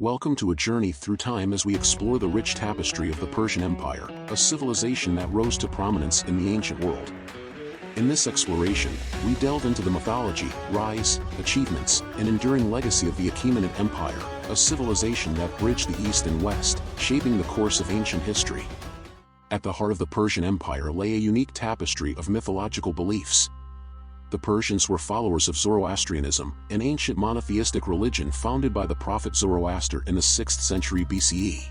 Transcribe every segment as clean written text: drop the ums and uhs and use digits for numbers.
Welcome to a journey through time as we explore the rich tapestry of the Persian Empire, a civilization that rose to prominence in the ancient world. In this exploration, we delve into the mythology, rise, achievements, and enduring legacy of the Achaemenid Empire, a civilization that bridged the East and West, shaping the course of ancient history. At the heart of the Persian Empire lay a unique tapestry of mythological beliefs. The Persians were followers of Zoroastrianism, an ancient monotheistic religion founded by the prophet Zoroaster in the 6th century BCE.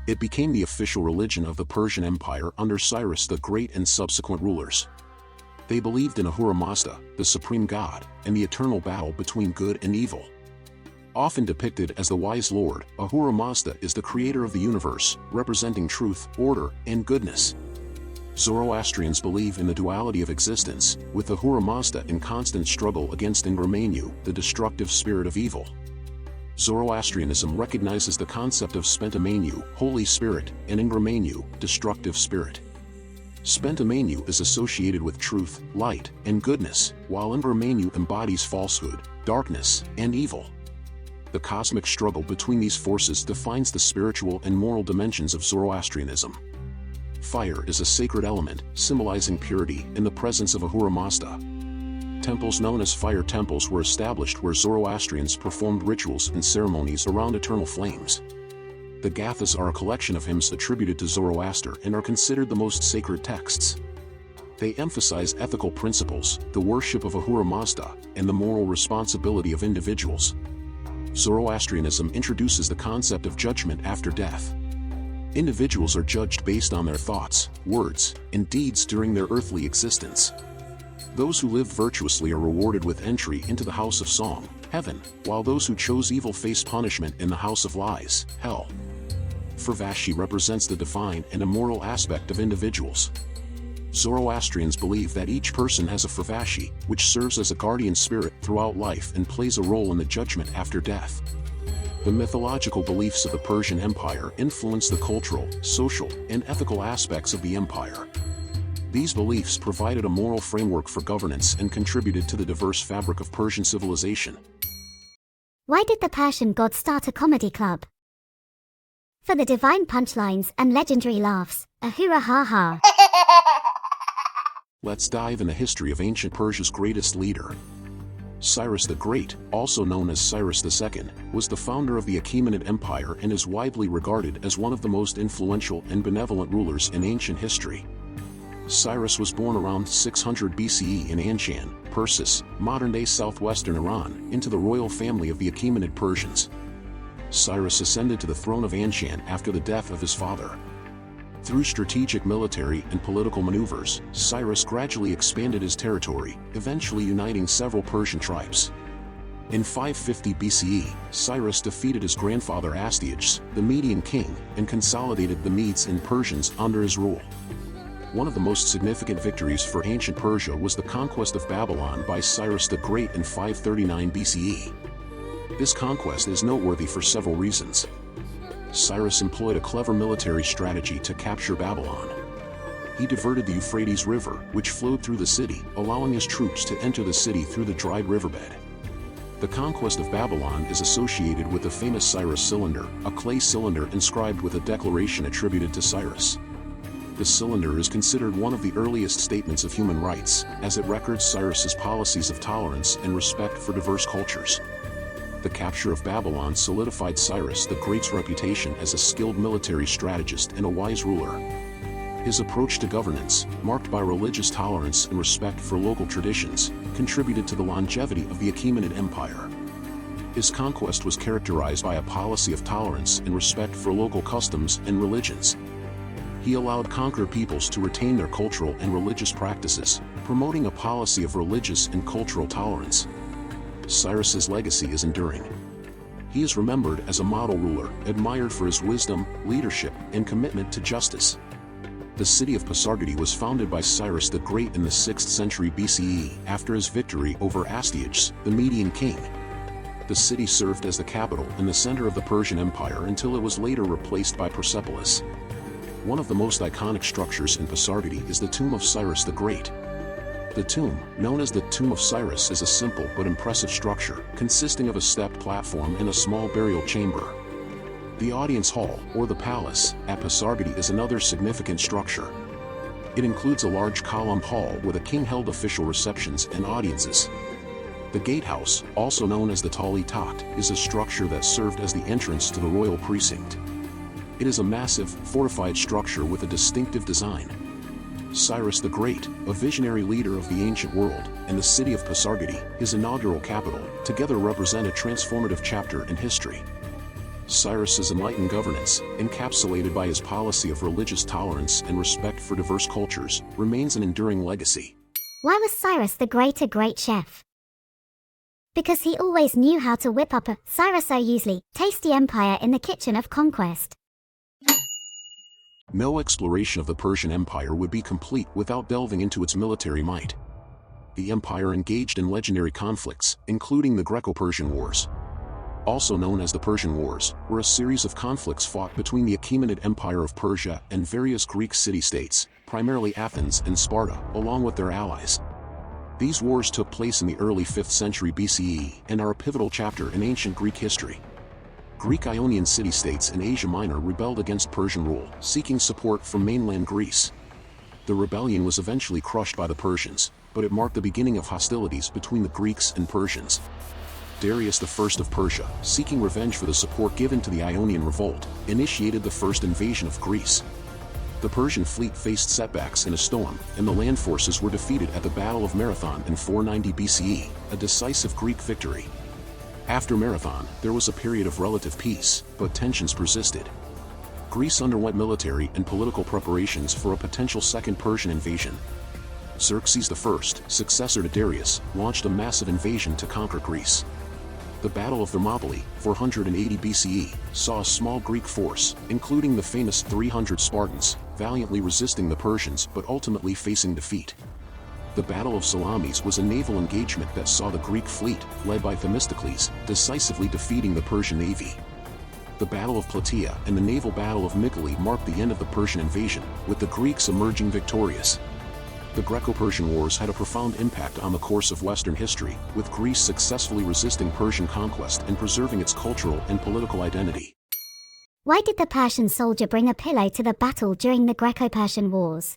It became the official religion of the Persian Empire under Cyrus the Great and subsequent rulers. They believed in Ahura Mazda, the supreme god, and the eternal battle between good and evil. Often depicted as the wise lord, Ahura Mazda is the creator of the universe, representing truth, order, and goodness. Zoroastrians believe in the duality of existence, with Ahura Mazda in constant struggle against Ingramenu, the destructive spirit of evil. Zoroastrianism recognizes the concept of Spenta-Manu, Holy Spirit, and Ingramenu, destructive spirit. Spenta-Manu is associated with truth, light, and goodness, while Ingramenu embodies falsehood, darkness, and evil. The cosmic struggle between these forces defines the spiritual and moral dimensions of Zoroastrianism. Fire is a sacred element, symbolizing purity in the presence of Ahura Mazda. Temples known as fire temples were established where Zoroastrians performed rituals and ceremonies around eternal flames. The Gathas are a collection of hymns attributed to Zoroaster and are considered the most sacred texts. They emphasize ethical principles, the worship of Ahura Mazda, and the moral responsibility of individuals. Zoroastrianism introduces the concept of judgment after death. Individuals are judged based on their thoughts, words, and deeds during their earthly existence. Those who live virtuously are rewarded with entry into the house of song, heaven, while those who chose evil face punishment in the house of lies, hell. Fervashi represents the divine and immoral aspect of individuals. Zoroastrians believe that each person has a Fervashi, which serves as a guardian spirit throughout life and plays a role in the judgment after death. The mythological beliefs of the Persian Empire influence the cultural, social, and ethical aspects of the empire. These beliefs provided a moral framework for governance and contributed to the diverse fabric of Persian civilization. Why did the Persian gods start a comedy club? For the divine punchlines and legendary laughs, ahura ha ha. Let's dive in the history of ancient Persia's greatest leader. Cyrus the Great, also known as Cyrus II, was the founder of the Achaemenid Empire and is widely regarded as one of the most influential and benevolent rulers in ancient history. Cyrus was born around 600 BCE in Anshan, Persis, modern-day southwestern Iran, into the royal family of the Achaemenid Persians. Cyrus ascended to the throne of Anshan after the death of his father. Through strategic military and political maneuvers, Cyrus gradually expanded his territory, eventually uniting several Persian tribes. In 550 BCE, Cyrus defeated his grandfather Astyages, the Median king, and consolidated the Medes and Persians under his rule. One of the most significant victories for ancient Persia was the conquest of Babylon by Cyrus the Great in 539 BCE. This conquest is noteworthy for several reasons. Cyrus employed a clever military strategy to capture Babylon. He diverted the Euphrates River, which flowed through the city, allowing his troops to enter the city through the dried riverbed. The conquest of Babylon is associated with the famous Cyrus cylinder, a clay cylinder inscribed with a declaration attributed to Cyrus. The cylinder is considered one of the earliest statements of human rights, as it records Cyrus's policies of tolerance and respect for diverse cultures. The capture of Babylon solidified Cyrus the Great's reputation as a skilled military strategist and a wise ruler. His approach to governance, marked by religious tolerance and respect for local traditions, contributed to the longevity of the Achaemenid Empire. His conquest was characterized by a policy of tolerance and respect for local customs and religions. He allowed conquered peoples to retain their cultural and religious practices, promoting a policy of religious and cultural tolerance. Cyrus's legacy is enduring. He is remembered as a model ruler, admired for his wisdom, leadership, and commitment to justice. The city of Pasargadae was founded by Cyrus the Great in the 6th century BCE after his victory over Astyages, the Median king. The city served as the capital and the center of the Persian Empire until it was later replaced by Persepolis. One of the most iconic structures in Pasargadae is the tomb of Cyrus the Great. The tomb, known as the Tomb of Cyrus, is a simple but impressive structure, consisting of a stepped platform and a small burial chamber. The audience hall, or the palace, at Pasargadae is another significant structure. It includes a large columned hall where the king held official receptions and audiences. The gatehouse, also known as the Tali Takht, is a structure that served as the entrance to the royal precinct. It is a massive, fortified structure with a distinctive design. Cyrus the Great, a visionary leader of the ancient world, and the city of Pasargadae, his inaugural capital, together represent a transformative chapter in history. Cyrus's enlightened governance, encapsulated by his policy of religious tolerance and respect for diverse cultures, remains an enduring legacy. Why was Cyrus the Great a great chef? Because he always knew how to whip up a Cyrus-usually tasty empire in the kitchen of conquest. No exploration of the Persian Empire would be complete without delving into its military might. The empire engaged in legendary conflicts, including the Greco-Persian Wars. Also known as the Persian Wars, were a series of conflicts fought between the Achaemenid Empire of Persia and various Greek city-states, primarily Athens and Sparta, along with their allies. These wars took place in the early 5th century BCE and are a pivotal chapter in ancient Greek history. Greek Ionian city-states in Asia Minor rebelled against Persian rule, seeking support from mainland Greece. The rebellion was eventually crushed by the Persians, but it marked the beginning of hostilities between the Greeks and Persians. Darius I of Persia, seeking revenge for the support given to the Ionian revolt, initiated the first invasion of Greece. The Persian fleet faced setbacks in a storm, and the land forces were defeated at the Battle of Marathon in 490 BCE, a decisive Greek victory. After Marathon, there was a period of relative peace, but tensions persisted. Greece underwent military and political preparations for a potential second Persian invasion. Xerxes I, successor to Darius, launched a massive invasion to conquer Greece. The Battle of Thermopylae, 480 BCE, saw a small Greek force, including the famous 300 Spartans, valiantly resisting the Persians but ultimately facing defeat. The Battle of Salamis was a naval engagement that saw the Greek fleet, led by Themistocles, decisively defeating the Persian navy. The Battle of Plataea and the naval battle of Mycale marked the end of the Persian invasion, with the Greeks emerging victorious. The Greco-Persian Wars had a profound impact on the course of Western history, with Greece successfully resisting Persian conquest and preserving its cultural and political identity. Why did the Persian soldier bring a pillow to the battle during the Greco-Persian Wars?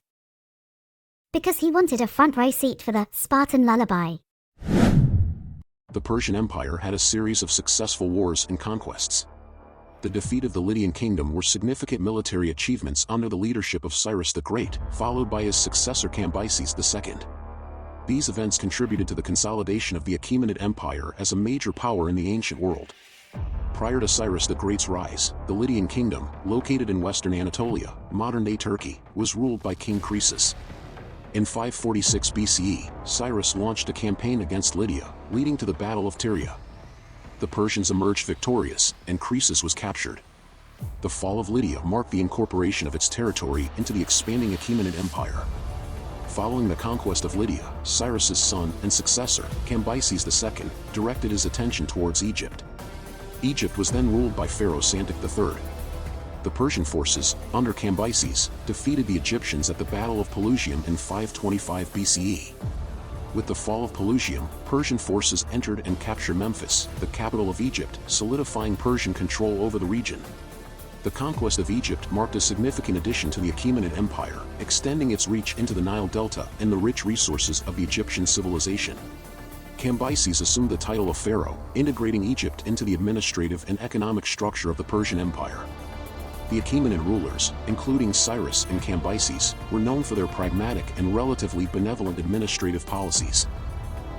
Because he wanted a front row seat for the Spartan lullaby. The Persian Empire had a series of successful wars and conquests. The defeat of the Lydian kingdom were significant military achievements under the leadership of Cyrus the Great, followed by his successor Cambyses II. These events contributed to the consolidation of the Achaemenid Empire as a major power in the ancient world. Prior to Cyrus the Great's rise, the Lydian kingdom, located in western Anatolia, modern-day Turkey, was ruled by King Croesus. In 546 BCE, Cyrus launched a campaign against Lydia, leading to the Battle of Tyria. The Persians emerged victorious, and Croesus was captured. The fall of Lydia marked the incorporation of its territory into the expanding Achaemenid Empire. Following the conquest of Lydia, Cyrus's son and successor, Cambyses II, directed his attention towards Egypt. Egypt was then ruled by Pharaoh Psamtik III. The Persian forces, under Cambyses, defeated the Egyptians at the Battle of Pelusium in 525 BCE. With the fall of Pelusium, Persian forces entered and captured Memphis, the capital of Egypt, solidifying Persian control over the region. The conquest of Egypt marked a significant addition to the Achaemenid Empire, extending its reach into the Nile Delta and the rich resources of the Egyptian civilization. Cambyses assumed the title of pharaoh, integrating Egypt into the administrative and economic structure of the Persian Empire. The Achaemenid rulers, including Cyrus and Cambyses, were known for their pragmatic and relatively benevolent administrative policies.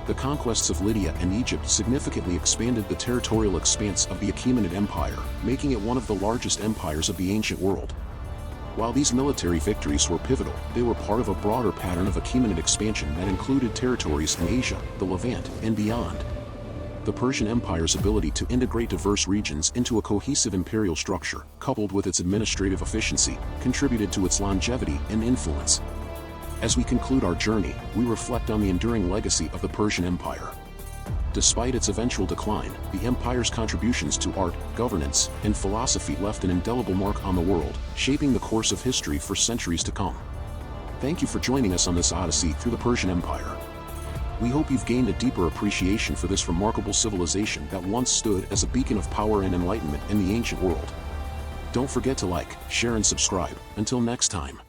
The conquests of Lydia and Egypt significantly expanded the territorial expanse of the Achaemenid Empire, making it one of the largest empires of the ancient world. While these military victories were pivotal, they were part of a broader pattern of Achaemenid expansion that included territories in Asia, the Levant, and beyond. The Persian Empire's ability to integrate diverse regions into a cohesive imperial structure, coupled with its administrative efficiency, contributed to its longevity and influence. As we conclude our journey, we reflect on the enduring legacy of the Persian Empire. Despite its eventual decline, the empire's contributions to art, governance, and philosophy left an indelible mark on the world, shaping the course of history for centuries to come. Thank you for joining us on this odyssey through the Persian Empire. We hope you've gained a deeper appreciation for this remarkable civilization that once stood as a beacon of power and enlightenment in the ancient world. Don't forget to like, share and subscribe. Until next time.